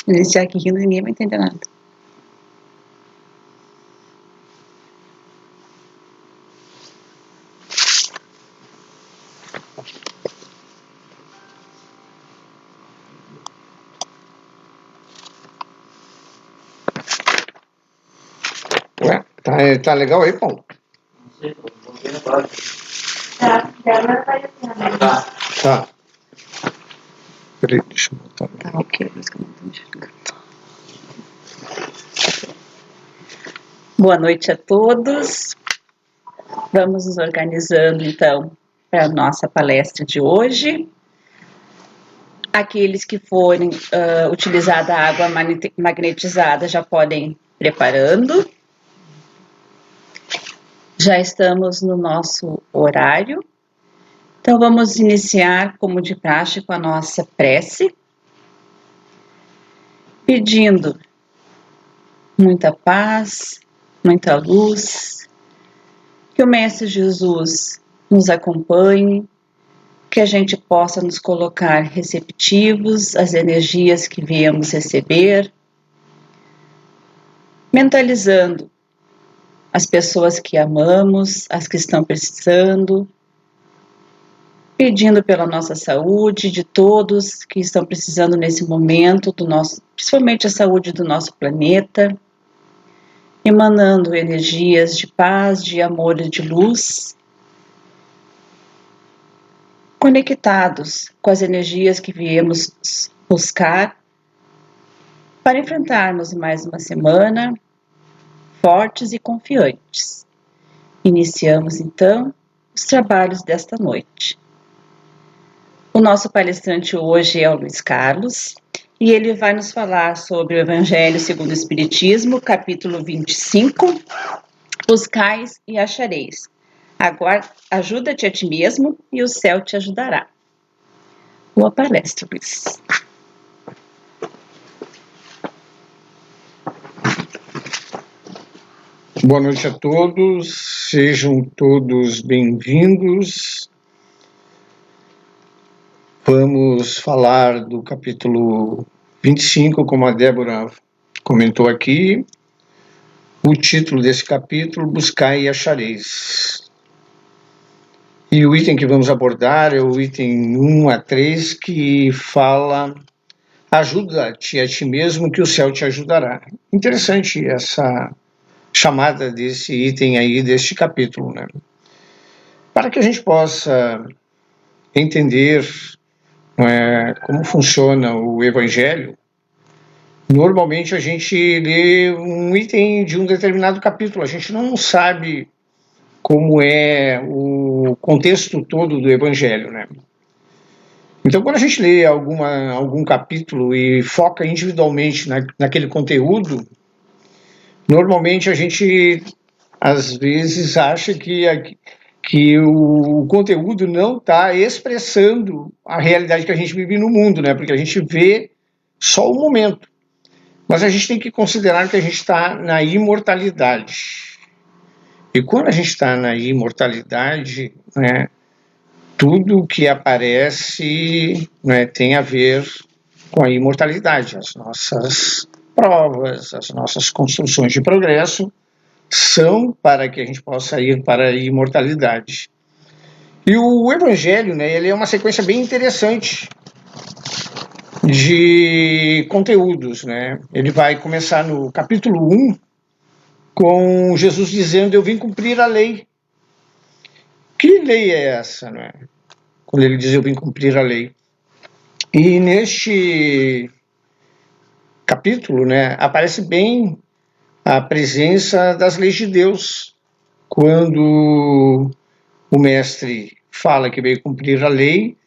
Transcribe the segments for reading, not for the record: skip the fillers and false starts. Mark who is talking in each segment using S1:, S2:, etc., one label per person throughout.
S1: Iniciar aqui rindo, ninguém vai entender nada.
S2: Ué, tá legal aí, Paulo? Tá. Peraí, deixa eu botar.
S1: Tá ok, mas que eu não tô enxergando. Boa noite a todos. Vamos nos organizando, então, para a nossa palestra de hoje. Aqueles que forem utilizar a água magnetizada já podem ir preparando. Já estamos no nosso horário. Então, vamos iniciar, como de praxe, com a nossa prece, pedindo muita paz, muita luz, que o Mestre Jesus nos acompanhe, que a gente possa nos colocar receptivos às energias que viemos receber, mentalizando as pessoas que amamos, as que estão precisando, pedindo pela nossa saúde, de todos que estão precisando nesse momento, principalmente a saúde do nosso planeta, emanando energias de paz, de amor e de luz, conectados com as energias que viemos buscar para enfrentarmos mais uma semana fortes e confiantes. Iniciamos então os trabalhos desta noite. O nosso palestrante hoje é o Luiz Carlos e ele vai nos falar sobre o Evangelho segundo o Espiritismo, capítulo 25, Buscais e achareis. Ajuda-te a ti mesmo e o céu te ajudará. Boa palestra, Luiz.
S2: Boa noite a todos, sejam todos bem-vindos. Vamos falar do capítulo 25, como a Débora comentou aqui. O título desse capítulo, Buscai e achareis. E o item que vamos abordar é o item 1 a 3, que fala: ajuda-te a ti mesmo que o céu te ajudará. Interessante essa chamada desse item aí, deste capítulo, né? Para que a gente possa entender como funciona o Evangelho, normalmente a gente lê um item de um determinado capítulo, a gente não sabe como é o contexto todo do Evangelho, né? Então, quando a gente lê algum capítulo e foca individualmente naquele conteúdo, normalmente a gente, às vezes, acha que o conteúdo não está expressando a realidade que a gente vive no mundo, né? Porque a gente vê só o momento. Mas a gente tem que considerar que a gente está na imortalidade. E quando a gente está na imortalidade, né, tudo que aparece, né, tem a ver com a imortalidade. As nossas provas, as nossas construções de progresso são para que a gente possa ir para a imortalidade. E o Evangelho, né, ele é uma sequência bem interessante de conteúdos, né? Ele vai começar no capítulo 1 com Jesus dizendo: eu vim cumprir a lei. Que lei é essa, né? Quando ele diz eu vim cumprir a lei. E neste capítulo, né, aparece bem a presença das leis de Deus, quando o mestre fala que veio cumprir a lei.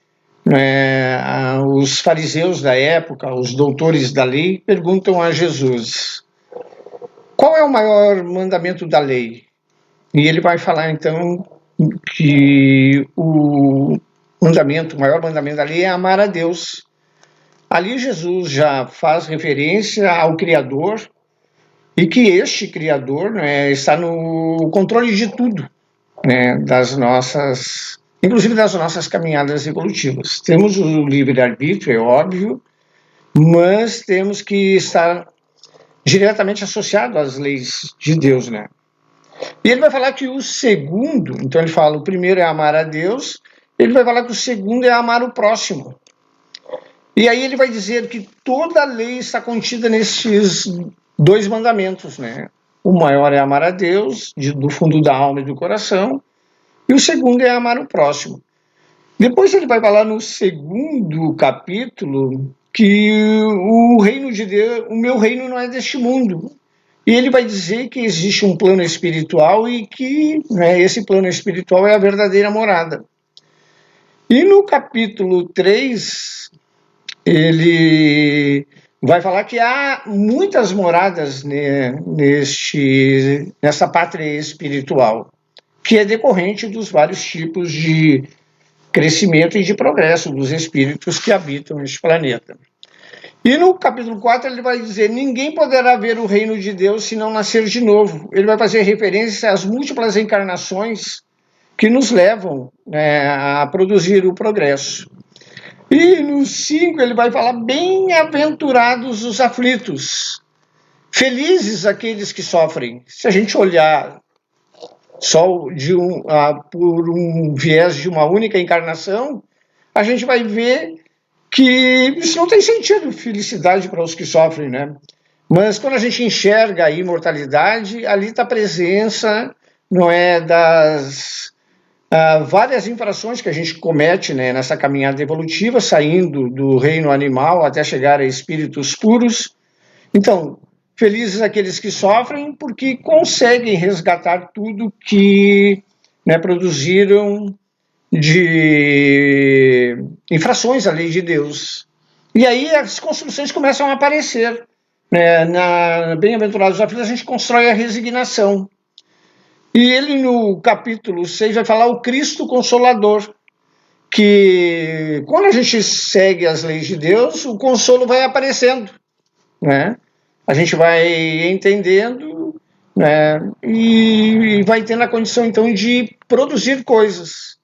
S2: Os fariseus da época, os doutores da lei, perguntam a Jesus: qual é o maior mandamento da lei? E ele vai falar então que o maior mandamento da lei é amar a Deus. Ali Jesus já faz referência ao Criador e que este Criador, né, está no controle de tudo, né, das nossas inclusive das nossas caminhadas evolutivas. Temos o livre-arbítrio, é óbvio, mas temos que estar diretamente associado às leis de Deus, né? E ele vai falar que o segundo, então ele fala, o primeiro é amar a Deus, ele vai falar que o segundo é amar o próximo. E aí ele vai dizer que toda a lei está contida nesses 2 mandamentos, né? O maior é amar a Deus, do fundo da alma e do coração, e o segundo é amar o próximo. Depois ele vai falar no segundo capítulo que o reino de Deus, o meu reino não é deste mundo. E ele vai dizer que existe um plano espiritual e que, né, esse plano espiritual é a verdadeira morada. E no capítulo 3, ele vai falar que há muitas moradas, né, nessa pátria espiritual, que é decorrente dos vários tipos de crescimento e de progresso dos espíritos que habitam este planeta. E no capítulo 4 ele vai dizer, ninguém poderá ver o reino de Deus se não nascer de novo. Ele vai fazer referência às múltiplas encarnações que nos levam, né, a produzir o progresso. E no 5 ele vai falar, bem-aventurados os aflitos, felizes aqueles que sofrem. Se a gente olhar só por um viés de uma única encarnação, a gente vai ver que isso não tem sentido, felicidade para os que sofrem, né? Mas quando a gente enxerga a imortalidade, ali está a presença, não é, das várias infrações que a gente comete, né, nessa caminhada evolutiva, saindo do reino animal até chegar a espíritos puros. Então, felizes aqueles que sofrem, porque conseguem resgatar tudo que, né, produziram de infrações à lei de Deus. E aí as construções começam a aparecer. Né? Na Bem-aventurados aflitos, a gente constrói a resignação. E ele, no capítulo 6, vai falar o Cristo Consolador, que quando a gente segue as leis de Deus, o consolo vai aparecendo, né? A gente vai entendendo, né? E vai tendo a condição, então, de produzir coisas.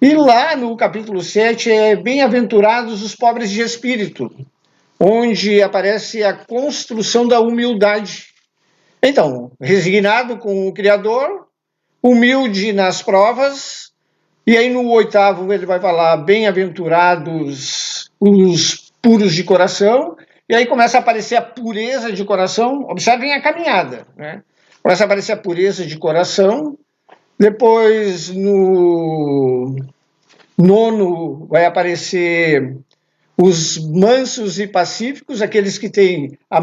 S2: E lá no capítulo 7 é bem-aventurados os pobres de espírito, onde aparece a construção da humildade. Então, resignado com o Criador, humilde nas provas, e aí no 8º ele vai falar bem-aventurados os puros de coração, e aí começa a aparecer a pureza de coração. Observem a caminhada, né? Começa a aparecer a pureza de coração. Depois, no 9º, vai aparecer os mansos e pacíficos, aqueles que têm a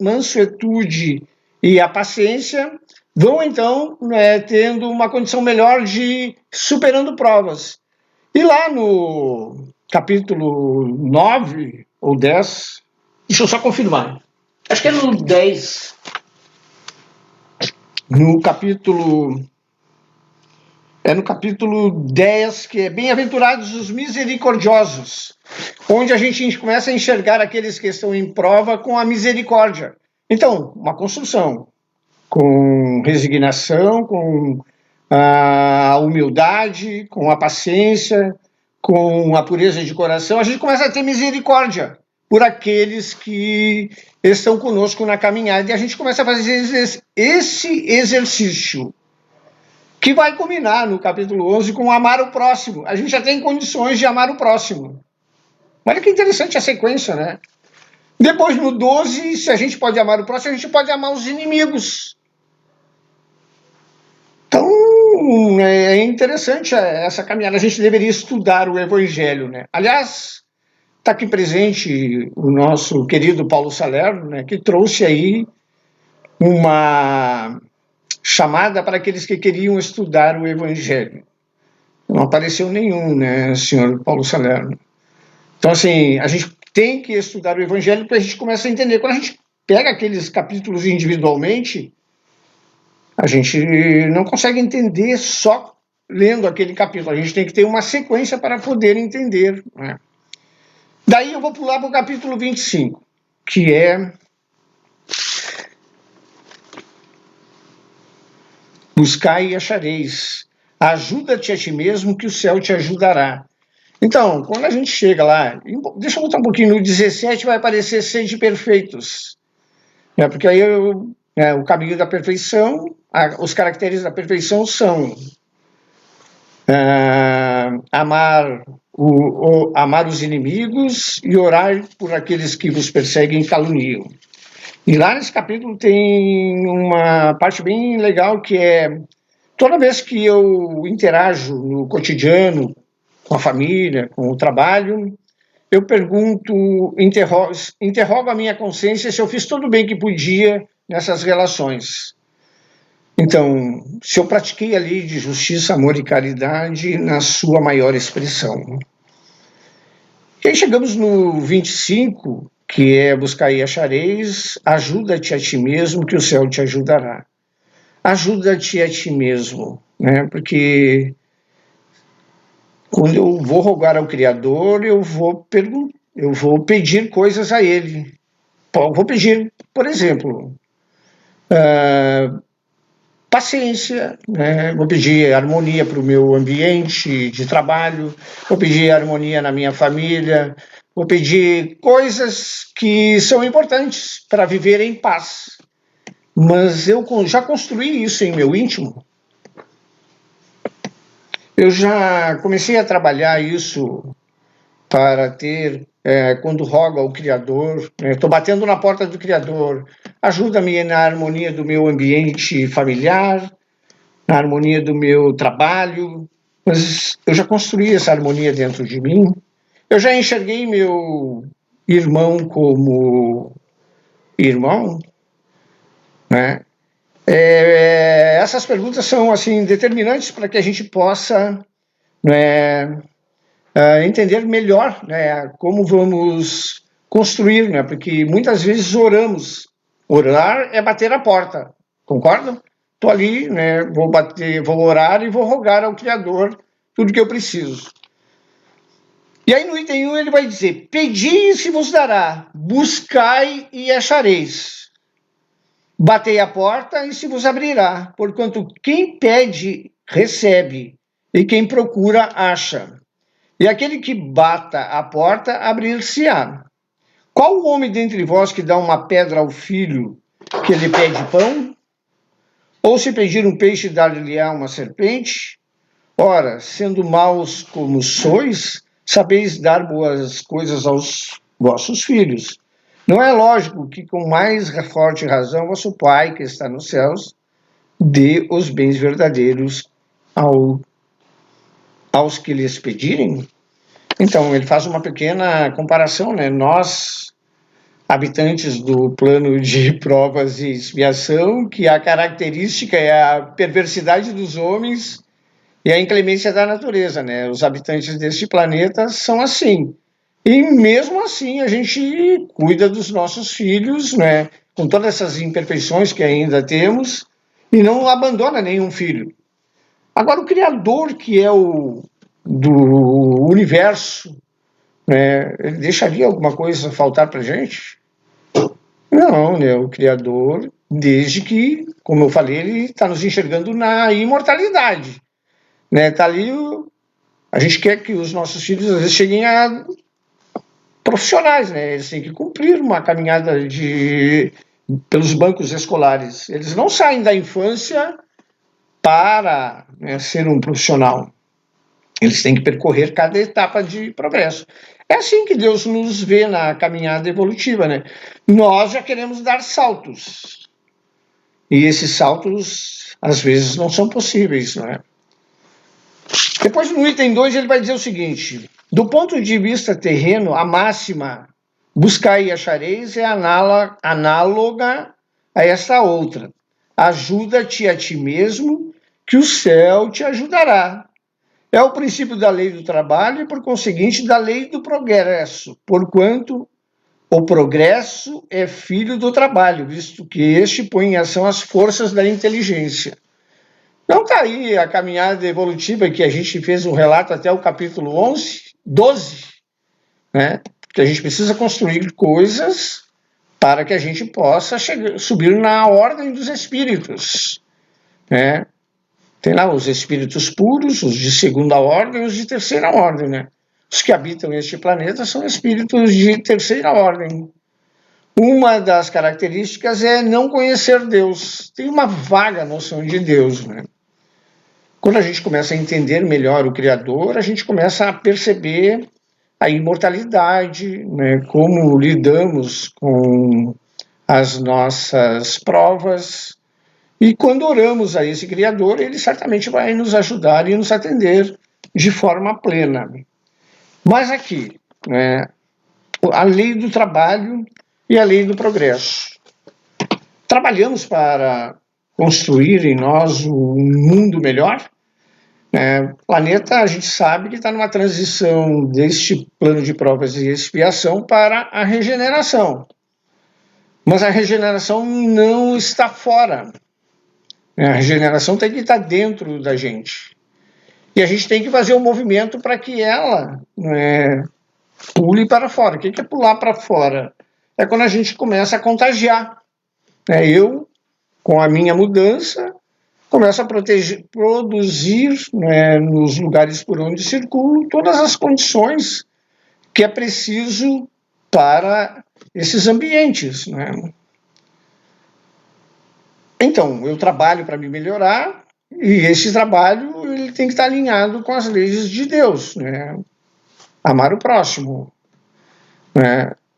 S2: mansuetude e a paciência, vão então, né, tendo uma condição melhor de superando provas. E lá no capítulo 9 ou 10, deixa eu só confirmar, acho que é no 10, no capítulo 10, que é bem-aventurados os misericordiosos, onde a gente começa a enxergar aqueles que estão em prova com a misericórdia. Então, uma construção com resignação, com a humildade, com a paciência, com a pureza de coração, a gente começa a ter misericórdia por aqueles que estão conosco na caminhada, e a gente começa a fazer esse exercício, que vai culminar no capítulo 11 com amar o próximo. A gente já tem condições de amar o próximo. Olha que interessante a sequência, né? Depois, no 12, se a gente pode amar o próximo, a gente pode amar os inimigos. Então, é interessante essa caminhada. A gente deveria estudar o Evangelho, né? Aliás, está aqui presente o nosso querido Paulo Salerno, né, que trouxe aí uma chamada para aqueles que queriam estudar o Evangelho. Não apareceu nenhum, né, senhor Paulo Salerno? Então, assim, a gente tem que estudar o Evangelho para a gente começar a entender. Quando a gente pega aqueles capítulos individualmente, a gente não consegue entender só lendo aquele capítulo. A gente tem que ter uma sequência para poder entender, né? Daí eu vou pular para o capítulo 25, que é buscai e achareis. Ajuda-te a ti mesmo, que o céu te ajudará. Então, quando a gente chega lá, deixa eu voltar um pouquinho, no 17 vai aparecer sede perfeitos, né? Porque aí o caminho da perfeição, os caracteres da perfeição são amar os inimigos e orar por aqueles que vos perseguem e caluniam. E lá nesse capítulo tem uma parte bem legal que é, toda vez que eu interajo no cotidiano, com a família, com o trabalho, eu pergunto, interrogo a minha consciência se eu fiz tudo bem que podia nessas relações. Então, se eu pratiquei a lei de justiça, amor e caridade na sua maior expressão. E aí chegamos no 25, que é buscar e achareis, ajuda-te a ti mesmo, que o céu te ajudará. Ajuda-te a ti mesmo, né? Porque quando eu vou rogar ao Criador, eu vou pedir coisas a Ele. Vou pedir, por exemplo, paciência, né? Vou pedir harmonia para o meu ambiente de trabalho, vou pedir harmonia na minha família, vou pedir coisas que são importantes para viver em paz. Mas eu já construí isso em meu íntimo. Eu já comecei a trabalhar isso para ter, quando rogo ao Criador, estou batendo na porta do Criador, ajuda-me na harmonia do meu ambiente familiar, na harmonia do meu trabalho, mas eu já construí essa harmonia dentro de mim, eu já enxerguei meu irmão como irmão, né? Essas perguntas são assim determinantes para que a gente possa, né, entender melhor, né, como vamos construir, né, porque muitas vezes oramos. Orar é bater a porta, concorda? Estou ali, né, vou orar e vou rogar ao Criador tudo que eu preciso. E aí no item 1 ele vai dizer, pedi e se vos dará, buscai e achareis. Batei a porta e se vos abrirá, porquanto quem pede, recebe, e quem procura, acha. E aquele que bata a porta, abrir-se-á. Qual o homem dentre vós que dá uma pedra ao filho que lhe pede pão? Ou se pedir um peixe, dar-lhe-á uma serpente? Ora, sendo maus como sois, sabeis dar boas coisas aos vossos filhos. Não é lógico que, com mais forte razão, vosso Pai, que está nos céus, dê os bens verdadeiros aos que lhes pedirem? Então, ele faz uma pequena comparação, né? Nós, habitantes do plano de provas e expiação, que a característica é a perversidade dos homens e a inclemência da natureza, né? Os habitantes deste planeta são assim. E mesmo assim a gente cuida dos nossos filhos, né? Com todas essas imperfeições que ainda temos, e não abandona nenhum filho. Agora, o Criador, que é o do universo, né? Ele deixaria alguma coisa faltar para a gente? Não, né? O Criador, desde que, como eu falei, ele está nos enxergando na imortalidade, né? Tá ali, a gente quer que os nossos filhos às vezes cheguem a profissionais, né? Eles têm que cumprir uma caminhada pelos bancos escolares. Eles não saem da infância para, né, ser um profissional. Eles têm que percorrer cada etapa de progresso. É assim que Deus nos vê na caminhada evolutiva, né? Nós já queremos dar saltos. E esses saltos, às vezes, não são possíveis, não é? Depois, no item 2, ele vai dizer o seguinte, do ponto de vista terreno, a máxima buscai e achareis é análoga a esta outra. Ajuda-te a ti mesmo, que o céu te ajudará. É o princípio da lei do trabalho e, por conseguinte, da lei do progresso, porquanto o progresso é filho do trabalho, visto que este põe em ação as forças da inteligência. Então está aí a caminhada evolutiva que a gente fez um relato até o capítulo 12, né? Que a gente precisa construir coisas para que a gente possa subir na ordem dos espíritos, né? Tem lá os espíritos puros, os de segunda ordem e os de terceira ordem, né? Os que habitam este planeta são espíritos de terceira ordem. Uma das características é não conhecer Deus. Tem uma vaga noção de Deus, né? Quando a gente começa a entender melhor o Criador, a gente começa a perceber a imortalidade, né? Como lidamos com as nossas provas. E quando oramos a esse Criador, ele certamente vai nos ajudar e nos atender de forma plena. Mas aqui, né, a lei do trabalho e a lei do progresso. Trabalhamos para construir em nós um mundo melhor. O planeta, a gente sabe que está numa transição deste plano de provas e expiação para a regeneração. Mas a regeneração não está fora. A regeneração tem que estar dentro da gente. E a gente tem que fazer um movimento para que ela pule para fora. O que é pular para fora? É quando a gente começa a contagiar. Eu, com a minha mudança, começo a produzir nos lugares por onde circulo todas as condições que é preciso para esses ambientes. Então, eu trabalho para me melhorar e esse trabalho ele tem que estar alinhado com as leis de Deus. Amar o próximo,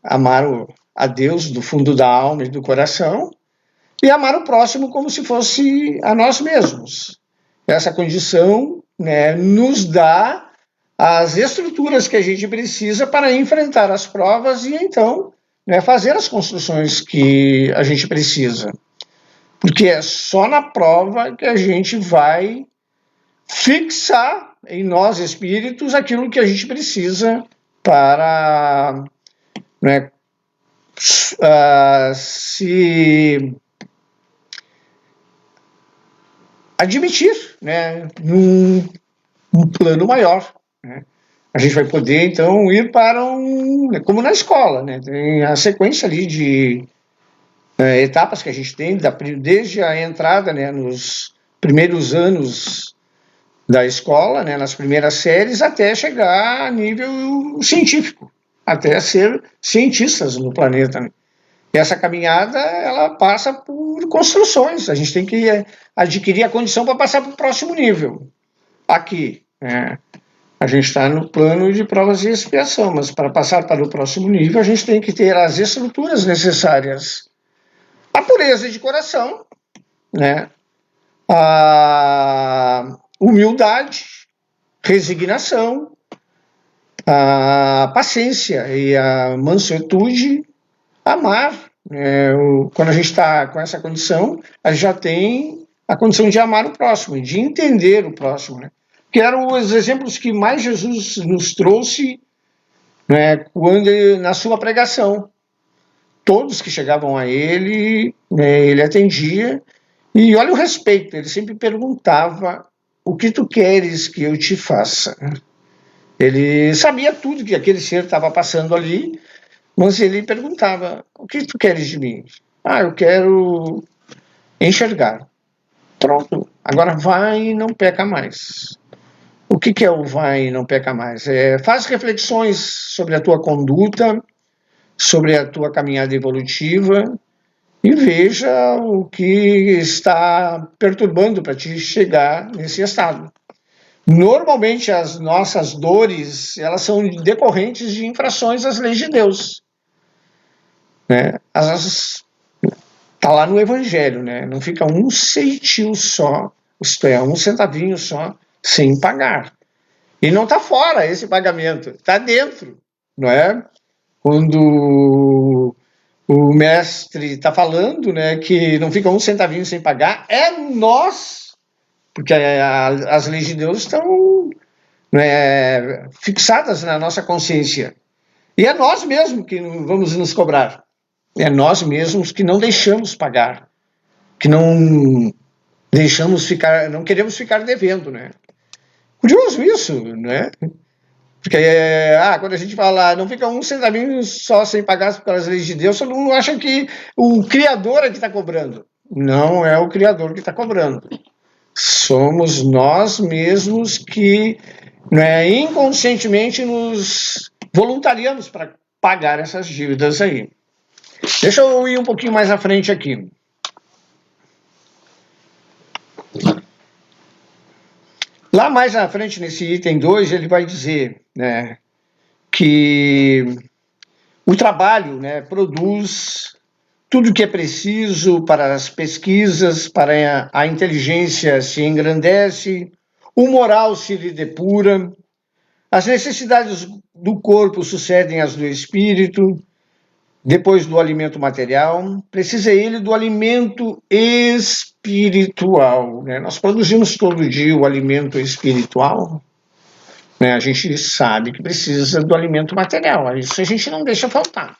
S2: amar a Deus do fundo da alma e do coração e amar o próximo como se fosse a nós mesmos. Essa condição nos dá as estruturas que a gente precisa para enfrentar as provas e então fazer as construções que a gente precisa. Porque é só na prova que a gente vai fixar em nós, espíritos, aquilo que a gente precisa para se admitir num plano maior. A gente vai poder, então, ir para como na escola, tem a sequência ali de etapas que a gente tem, desde a entrada nos primeiros anos da escola, nas primeiras séries, até chegar a nível científico, até ser cientistas no planeta. E essa caminhada, ela passa por construções, a gente tem que adquirir a condição para passar para o próximo nível. Aqui, a gente está no plano de provas e expiação, mas para passar para o próximo nível, a gente tem que ter as estruturas necessárias. A pureza de coração, a humildade, resignação, a paciência e a mansuetude, amar. Quando a gente está com essa condição, a gente já tem a condição de amar o próximo, de entender o próximo. Que eram os exemplos que mais Jesus nos trouxe quando na sua pregação. Todos que chegavam a ele, ele atendia, e olha o respeito, ele sempre perguntava: o que tu queres que eu te faça? Ele sabia tudo que aquele ser estava passando ali, mas ele perguntava: o que tu queres de mim? Eu quero enxergar. Pronto, agora vai e não peca mais. O que é o vai e não peca mais? Faz reflexões sobre a tua conduta, sobre a tua caminhada evolutiva e veja o que está perturbando para te chegar nesse estado. Normalmente as nossas dores, elas são decorrentes de infrações às leis de Deus. Está lá no Evangelho, não fica um ceitil só, isto é, um centavinho só, sem pagar. E não está fora esse pagamento, está dentro, não é? Quando o mestre está falando que não fica um centavinho sem pagar, é nós, porque as leis de Deus estão fixadas na nossa consciência. E é nós mesmos que vamos nos cobrar. É nós mesmos que não deixamos pagar, que não deixamos ficar, não queremos ficar devendo. Curioso isso, Porque quando a gente fala, não fica um centavinho só sem pagar pelas leis de Deus, todo mundo acha que o Criador é que está cobrando. Não é o Criador que está cobrando. Somos nós mesmos que, né, inconscientemente nos voluntariamos para pagar essas dívidas aí. Deixa eu ir um pouquinho mais à frente aqui. Lá mais à frente, nesse item 2, ele vai dizer, né, que o trabalho, né, produz tudo que é preciso para as pesquisas, para a inteligência se engrandece, o moral se lhe depura, as necessidades do corpo sucedem às do espírito, depois do alimento material, precisa ele do alimento espiritual, né? Nós produzimos todo dia o alimento espiritual, né? A gente sabe que precisa do alimento material, isso a gente não deixa faltar,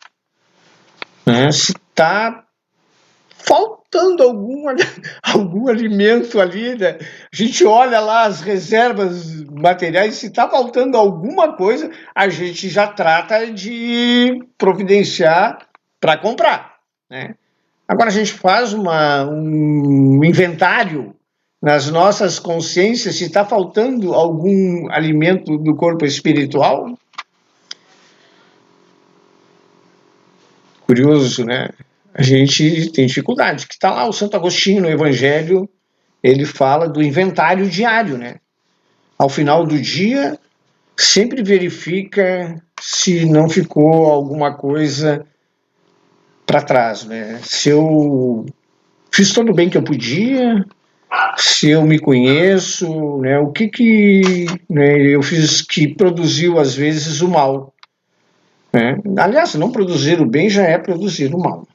S2: né? Se está faltando algum alimento ali, né? A gente olha lá as reservas materiais, se está faltando alguma coisa, a gente já trata de providenciar para comprar, né? Agora a gente faz um inventário nas nossas consciências se está faltando algum alimento do corpo espiritual. Curioso, né? A gente tem dificuldade, que está lá o Santo Agostinho no Evangelho, ele fala do inventário diário, né? Ao final do dia, sempre verifica se não ficou alguma coisa para trás, né? Se eu fiz todo o bem que eu podia, se eu me conheço, né? O que né, eu fiz que produziu às vezes o mal, né? Aliás, não produzir o bem já é produzir o mal.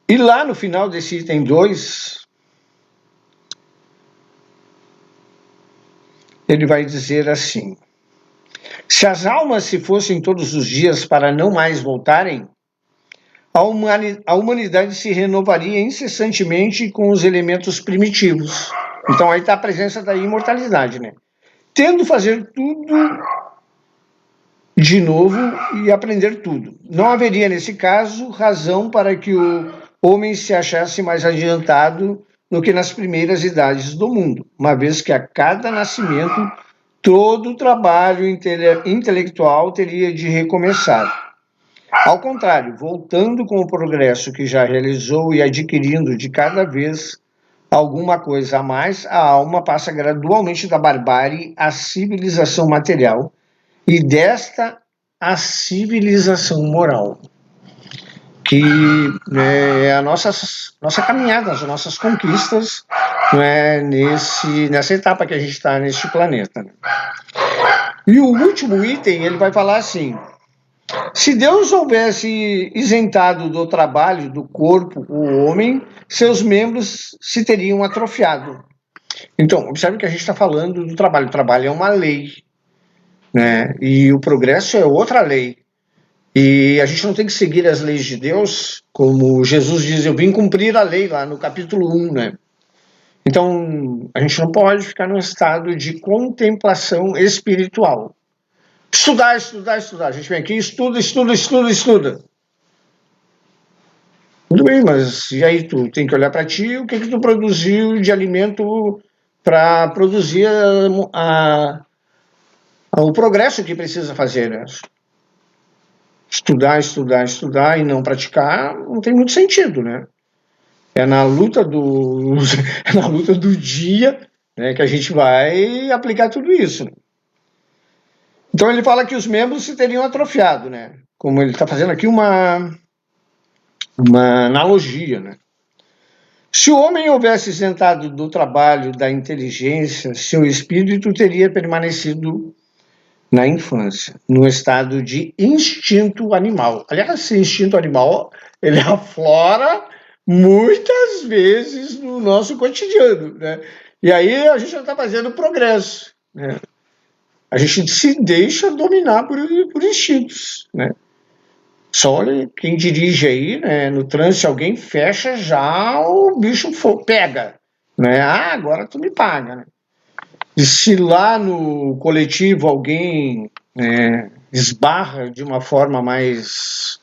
S2: E lá no final desse item 2, ele vai dizer assim: se as almas se fossem todos os dias para não mais voltarem, a humanidade se renovaria incessantemente com os elementos primitivos. Então aí está a presença da imortalidade, né? Tendo fazer tudo de novo e aprender tudo. Não haveria, nesse caso, razão para que o homem se achasse mais adiantado do que nas primeiras idades do mundo, uma vez que a cada nascimento todo o trabalho intelectual teria de recomeçar. Ao contrário, voltando com o progresso que já realizou e adquirindo de cada vez alguma coisa a mais, a alma passa gradualmente da barbárie à civilização material e desta a civilização moral, que é a nossa caminhada, as nossas conquistas, nessa etapa que a gente está neste planeta. E o último item, ele vai falar assim: se Deus houvesse isentado do trabalho do corpo o homem, seus membros se teriam atrofiado. Então, observe que a gente está falando do trabalho. O trabalho é uma lei, né? E o progresso é outra lei. E a gente não tem que seguir as leis de Deus, como Jesus diz, eu vim cumprir a lei lá no capítulo 1, né? Então, a gente não pode ficar num estado de contemplação espiritual. Estudar, estudar, estudar. A gente vem aqui, estuda, estuda, estuda, estuda. Tudo bem, mas e aí tu tem que olhar para ti, o que tu produziu de alimento para produzir o progresso que precisa fazer, né? Estudar, estudar, estudar e não praticar não tem muito sentido, né? É na luta do dia, né, que a gente vai aplicar tudo isso. Então ele fala que os membros se teriam atrofiado, né? Como ele está fazendo aqui uma analogia, né? Se o homem houvesse isentado do trabalho da inteligência, seu espírito teria permanecido na infância, no estado de instinto animal. Aliás, esse instinto animal, ele aflora muitas vezes no nosso cotidiano, né? E aí a gente não está fazendo progresso, né? A gente se deixa dominar por instintos, né? Só olha, quem dirige aí, né, no trânsito, alguém fecha, já o bicho pega, né? Ah, agora tu me paga, né? E se lá no coletivo alguém esbarra de uma forma mais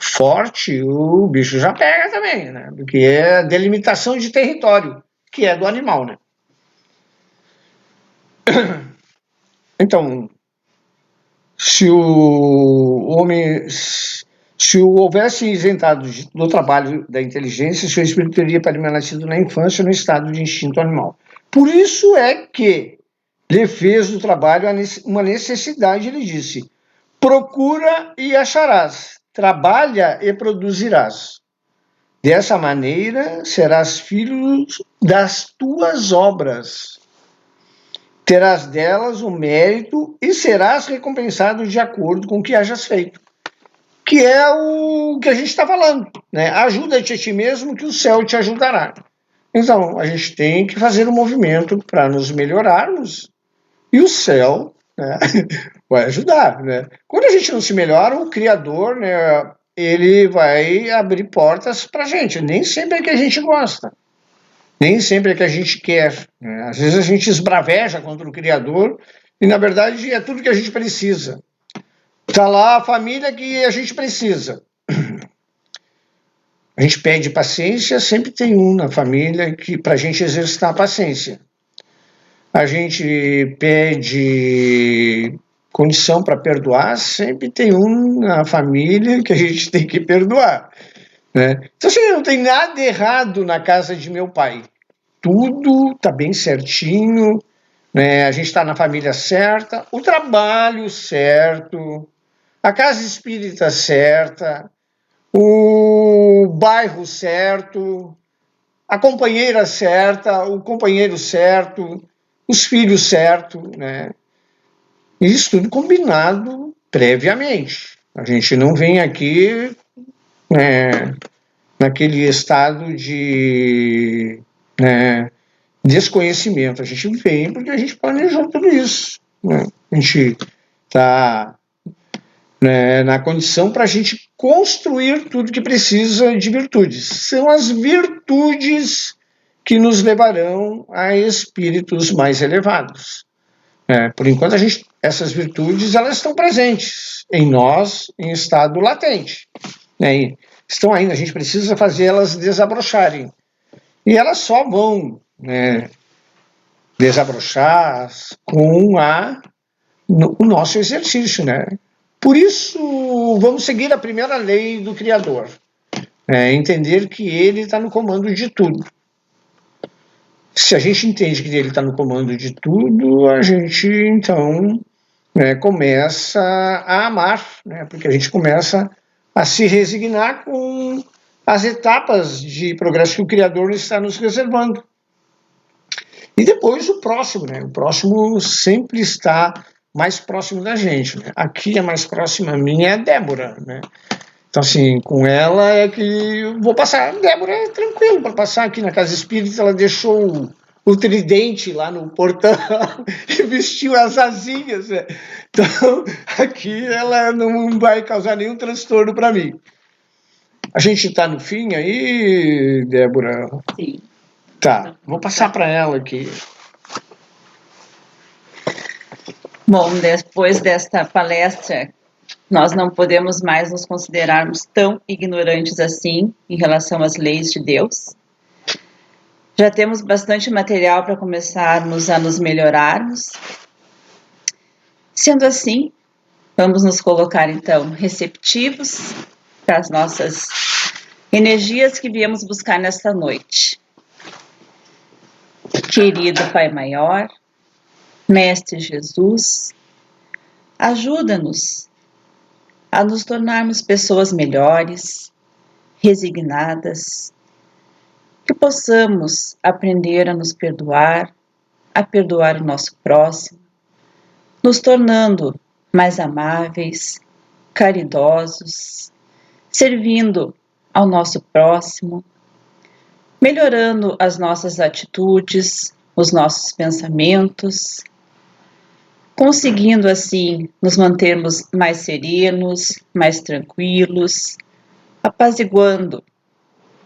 S2: forte, o bicho já pega também, né? Porque é delimitação de território, que é do animal, né? Então, se o homem, se o houvesse isentado do trabalho da inteligência, seu espírito teria permanecido na infância no estado de instinto animal. Por isso é que lhe fez do trabalho uma necessidade, ele disse: procura e acharás, trabalha e produzirás. Dessa maneira serás filho das tuas obras. Terás delas o mérito e serás recompensado de acordo com o que hajas feito. Que é o que a gente está falando, né? Ajuda-te a ti mesmo que o céu te ajudará. Então, a gente tem que fazer um movimento para nos melhorarmos e o céu, né, vai ajudar, né? Quando a gente não se melhora, o Criador, né, ele vai abrir portas para a gente. Nem sempre é que a gente gosta. Nem sempre é que a gente quer, né? Às vezes a gente esbraveja contra o Criador e, na verdade, é tudo que a gente precisa. Está lá a família que a gente precisa. A gente pede paciência, sempre tem um na família que para a gente exercitar a paciência. A gente pede condição para perdoar, sempre tem um na família que a gente tem que perdoar, né? Então, assim, não tem nada errado na casa de meu pai. Tudo está bem certinho, né? A gente está na família certa, o trabalho certo, a casa espírita certa, o bairro certo, a companheira certa, o companheiro certo, os filhos certos, né? Isso tudo combinado previamente. A gente não vem aqui, né, naquele estado de, né, desconhecimento. A gente vem porque a gente planejou tudo isso, né? A gente está, né, na condição para a gente construir tudo que precisa de virtudes. São as virtudes que nos levarão a espíritos mais elevados. Por enquanto, essas virtudes elas estão presentes em nós em estado latente, né? Estão ainda, a gente precisa fazer elas desabrocharem. E elas só vão, né, desabrochar com o nosso exercício, né? Por isso, vamos seguir a primeira lei do Criador, entender que Ele está no comando de tudo. Se a gente entende que Ele está no comando de tudo, a gente, então, começa a amar, né? Porque a gente começa a se resignar com as etapas de progresso que o Criador está nos reservando. E depois o próximo, né? O próximo sempre está mais próximo da gente, né? Aqui a mais próxima a mim é a Débora, né? Então, assim, com ela é que eu vou passar. A Débora é tranquilo para passar aqui na Casa Espírita, ela deixou o tridente lá no portão e vestiu as asinhas, né? Então, aqui ela não vai causar nenhum transtorno para mim. A gente está no fim aí, Débora?
S1: Sim.
S2: Tá, vou passar para ela aqui.
S1: Bom, depois desta palestra, nós não podemos mais nos considerarmos tão ignorantes assim em relação às leis de Deus. Já temos bastante material para começarmos a nos melhorarmos. Sendo assim, vamos nos colocar então receptivos para as nossas energias que viemos buscar nesta noite. Querido Pai Maior, Mestre Jesus, ajuda-nos a nos tornarmos pessoas melhores, resignadas, que possamos aprender a nos perdoar, a perdoar o nosso próximo, nos tornando mais amáveis, caridosos, servindo ao nosso próximo, melhorando as nossas atitudes, os nossos pensamentos, conseguindo assim nos mantermos mais serenos, mais tranquilos, apaziguando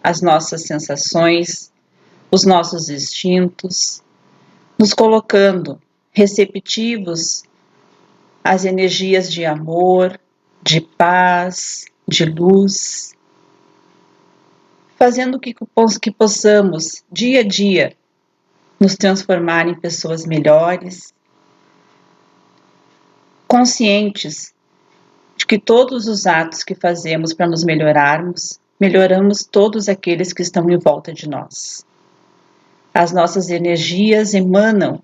S1: as nossas sensações, os nossos instintos, nos colocando receptivos às energias de amor, de paz, de luz, fazendo que possamos, dia a dia, nos transformar em pessoas melhores, conscientes de que todos os atos que fazemos para nos melhorarmos, melhoramos todos aqueles que estão em volta de nós. As nossas energias emanam,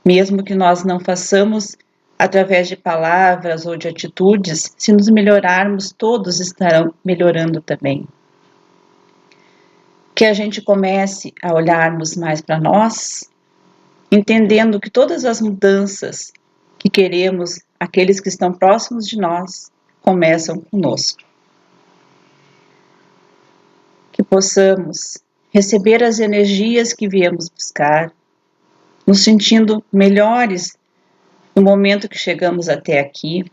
S1: mesmo que nós não façamos através de palavras ou de atitudes, se nos melhorarmos, todos estarão melhorando também. Que a gente comece a olharmos mais para nós, entendendo que todas as mudanças que queremos, aqueles que estão próximos de nós, começam conosco. Que possamos receber as energias que viemos buscar, nos sentindo melhores no momento que chegamos até aqui,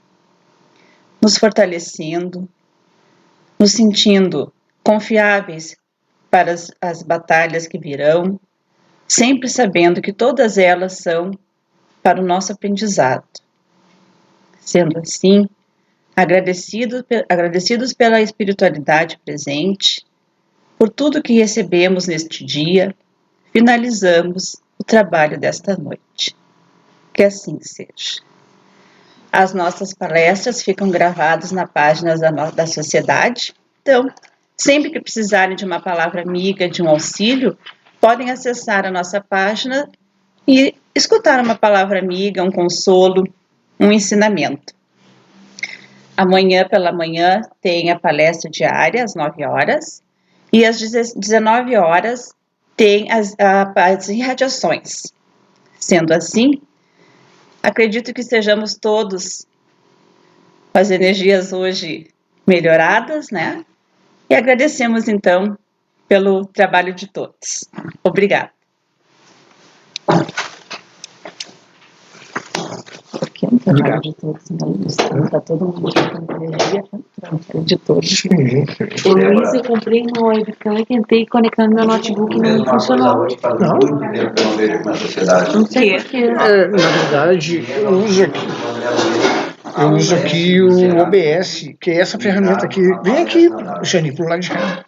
S1: nos fortalecendo, nos sentindo confiáveis para as batalhas que virão, sempre sabendo que todas elas são para o nosso aprendizado. Sendo assim, agradecidos pela espiritualidade presente, por tudo que recebemos neste dia, finalizamos o trabalho desta noite. Que assim seja. As nossas palestras ficam gravadas na página da sociedade, então, sempre que precisarem de uma palavra amiga, de um auxílio, podem acessar a nossa página e escutar uma palavra amiga, um consolo, um ensinamento. Amanhã pela manhã tem a palestra diária, às 9 horas, e às 19 horas tem as irradiações. Sendo assim, acredito que estejamos todos com as energias hoje melhoradas, né? E agradecemos, então, pelo trabalho de todos. Obrigada. Porque é um trabalho de todos, né? Está todo mundo com energia, de todos.
S3: Luiz, eu comprei uma webcam e tentei conectar no meu notebook e não funcionou.
S2: Não?
S3: Não sei porquê.
S2: Na verdade, eu uso aqui o OBS, que é essa ferramenta aqui. Vem aqui, Jane, pro lado de cá.